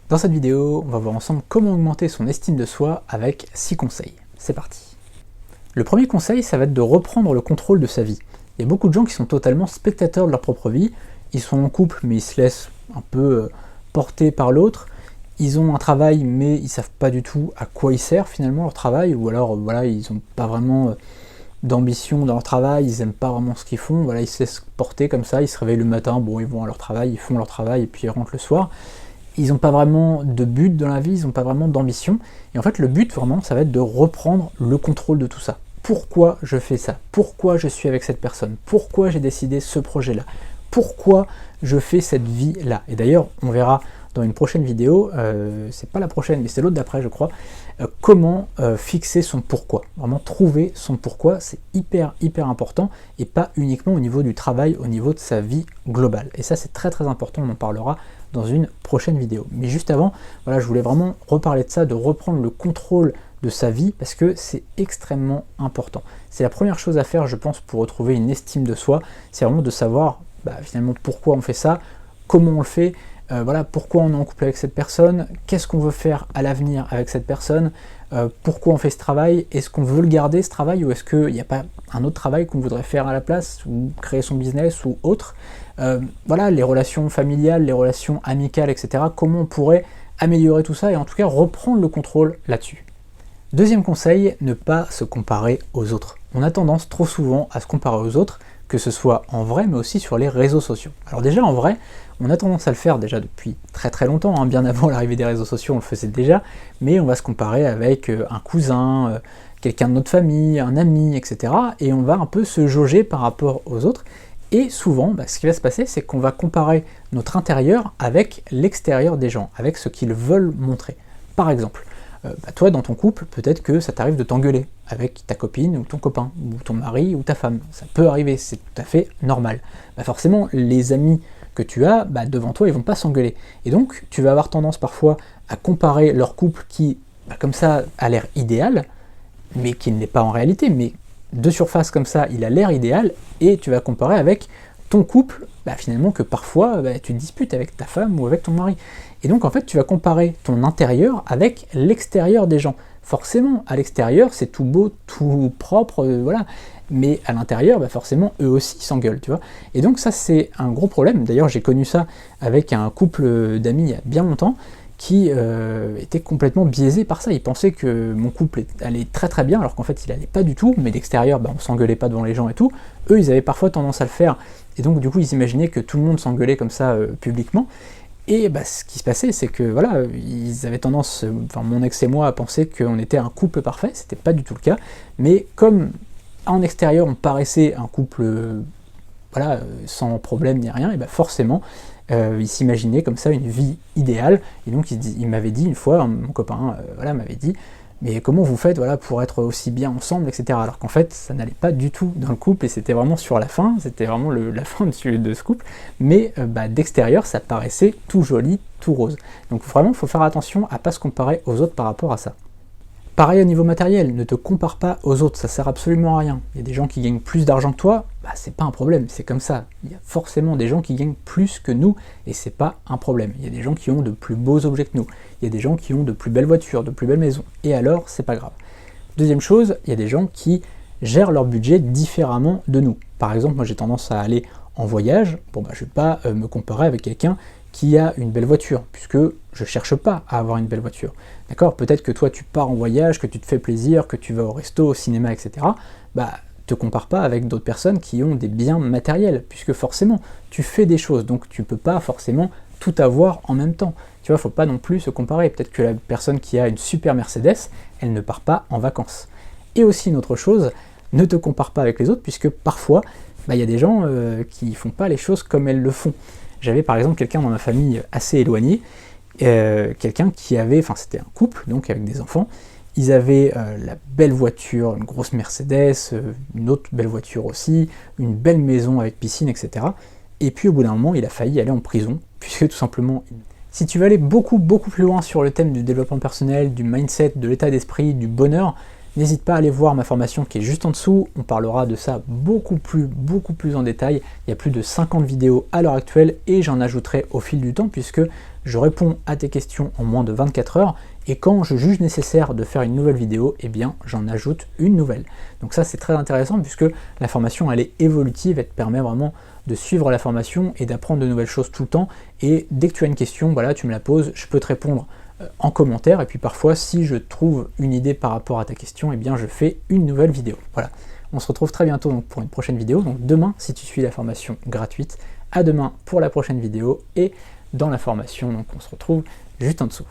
Dans cette vidéo, on va voir ensemble comment augmenter son estime de soi avec 6 conseils. C'est parti. Le premier conseil, ça va être de reprendre le contrôle de sa vie. Il y a beaucoup de gens qui sont totalement spectateurs de leur propre vie. Ils sont en couple, mais ils se laissent un peu porter par l'autre. Ils ont un travail, mais ils ne savent pas du tout à quoi il sert finalement leur travail. Ou alors, voilà, ils n'ont pas vraiment d'ambition dans leur travail, ils n'aiment pas vraiment ce qu'ils font. Voilà, ils se laissent porter comme ça, ils se réveillent le matin, bon, ils vont à leur travail, ils font leur travail, et puis ils rentrent le soir. Ils n'ont pas vraiment de but dans la vie, ils n'ont pas vraiment d'ambition. Et en fait, le but, vraiment, ça va être de reprendre le contrôle de tout ça. Pourquoi je fais ça? Pourquoi je suis avec cette personne? Pourquoi j'ai décidé ce projet-là? Pourquoi je fais cette vie-là? Et d'ailleurs, on verra dans une prochaine vidéo, c'est pas la prochaine, mais c'est l'autre d'après, je crois, comment fixer son pourquoi. Vraiment trouver son pourquoi, c'est hyper important, et pas uniquement au niveau du travail, au niveau de sa vie globale. Et ça, c'est très important, on en parlera dans une prochaine vidéo. Mais juste avant, voilà, je voulais vraiment reparler de ça, de reprendre le contrôle de sa vie, parce que c'est extrêmement important. C'est la première chose à faire, je pense, pour retrouver une estime de soi, c'est vraiment de savoir finalement pourquoi on fait ça, comment on le fait, voilà, pourquoi on est en couple avec cette personne, qu'est-ce qu'on veut faire à l'avenir avec cette personne, pourquoi on fait ce travail, est-ce qu'on veut le garder ce travail, ou est-ce qu'il n'y a pas un autre travail qu'on voudrait faire à la place, ou créer son business, ou autre. Voilà, les relations familiales, les relations amicales, etc. Comment on pourrait améliorer tout ça, et en tout cas reprendre le contrôle là-dessus. Deuxième conseil, ne pas se comparer aux autres. On a tendance trop souvent à se comparer aux autres, que ce soit en vrai, mais aussi sur les réseaux sociaux. Alors déjà, en vrai, on a tendance à le faire déjà depuis très longtemps, hein, bien avant l'arrivée des réseaux sociaux, on le faisait déjà, mais on va se comparer avec un cousin, quelqu'un de notre famille, un ami, etc. Et on va un peu se jauger par rapport aux autres. Et souvent, ce qui va se passer, c'est qu'on va comparer notre intérieur avec l'extérieur des gens, avec ce qu'ils veulent montrer. Par exemple, toi, dans ton couple, peut-être que ça t'arrive de t'engueuler avec ta copine ou ton copain, ou ton mari ou ta femme. Ça peut arriver, c'est tout à fait normal. Forcément, les amis que tu as, devant toi, ils vont pas s'engueuler. Et donc, tu vas avoir tendance parfois à comparer leur couple qui, comme ça, a l'air idéal, mais qui ne l'est pas en réalité, mais de surface comme ça, il a l'air idéal, et tu vas comparer avec ton couple, finalement, que parfois, tu disputes avec ta femme ou avec ton mari. Et donc, en fait, tu vas comparer ton intérieur avec l'extérieur des gens. Forcément, à l'extérieur, c'est tout beau, tout propre, voilà. Mais à l'intérieur, forcément, eux aussi s'engueulent, tu vois. Et donc, ça, c'est un gros problème. D'ailleurs, j'ai connu ça avec un couple d'amis il y a bien longtemps, qui était complètement biaisé par ça. Il pensait que mon couple allait très bien, alors qu'en fait il allait pas du tout, mais d'extérieur, on s'engueulait pas devant les gens et tout. Eux, ils avaient parfois tendance à le faire, et donc du coup ils imaginaient que tout le monde s'engueulait comme ça publiquement. Et ce qui se passait, c'est que voilà, ils avaient tendance, mon ex et moi, à penser qu'on était un couple parfait. C'était pas du tout le cas, mais comme en extérieur on paraissait un couple voilà, sans problème ni rien, et forcément il s'imaginait comme ça une vie idéale. Et donc il m'avait dit une fois, mon copain voilà, m'avait dit, mais comment vous faites, voilà, pour être aussi bien ensemble, etc. Alors qu'en fait ça n'allait pas du tout dans le couple, et c'était vraiment sur la fin, c'était vraiment la fin de ce couple, mais d'extérieur ça paraissait tout joli, tout rose. Donc vraiment il faut faire attention à pas se comparer aux autres par rapport à ça. Pareil au niveau matériel, ne te compare pas aux autres, ça sert absolument à rien. Il y a des gens qui gagnent plus d'argent que toi, c'est pas un problème, c'est comme ça. Il y a forcément des gens qui gagnent plus que nous, et c'est pas un problème. Il y a des gens qui ont de plus beaux objets que nous, il y a des gens qui ont de plus belles voitures, de plus belles maisons, et alors c'est pas grave. Deuxième chose, il y a des gens qui gèrent leur budget différemment de nous. Par exemple, moi j'ai tendance à aller en voyage, je vais pas me comparer avec quelqu'un qui a une belle voiture, puisque je cherche pas à avoir une belle voiture. D'accord? Peut-être que toi tu pars en voyage, que tu te fais plaisir, que tu vas au resto, au cinéma, etc. Te compare pas avec d'autres personnes qui ont des biens matériels, puisque forcément tu fais des choses, donc tu peux pas forcément tout avoir en même temps. Tu vois, faut pas non plus se comparer. Peut-être que la personne qui a une super Mercedes, elle ne part pas en vacances. Et aussi une autre chose, ne te compare pas avec les autres, puisque parfois il y a des gens qui font pas les choses comme elles le font. J'avais par exemple quelqu'un dans ma famille assez éloigné, quelqu'un qui avait, c'était un couple, donc avec des enfants, ils avaient la belle voiture, une grosse Mercedes, une autre belle voiture aussi, une belle maison avec piscine, etc. Et puis au bout d'un moment, il a failli aller en prison, puisque tout simplement, si tu veux aller beaucoup plus loin sur le thème du développement personnel, du mindset, de l'état d'esprit, du bonheur, N'hésite pas à aller voir ma formation qui est juste en dessous, on parlera de ça beaucoup plus en détail. Il y a plus de 50 vidéos à l'heure actuelle et j'en ajouterai au fil du temps puisque je réponds à tes questions en moins de 24 heures et quand je juge nécessaire de faire une nouvelle vidéo, eh bien j'en ajoute une nouvelle. Donc ça c'est très intéressant puisque la formation elle est évolutive, elle te permet vraiment de suivre la formation et d'apprendre de nouvelles choses tout le temps et dès que tu as une question, voilà, tu me la poses, je peux te répondre en commentaire et puis parfois si je trouve une idée par rapport à ta question, eh bien je fais une nouvelle vidéo. Voilà, on se retrouve très bientôt donc, pour une prochaine vidéo, donc demain si tu suis la formation gratuite, à demain pour la prochaine vidéo et dans la formation, donc on se retrouve juste en dessous.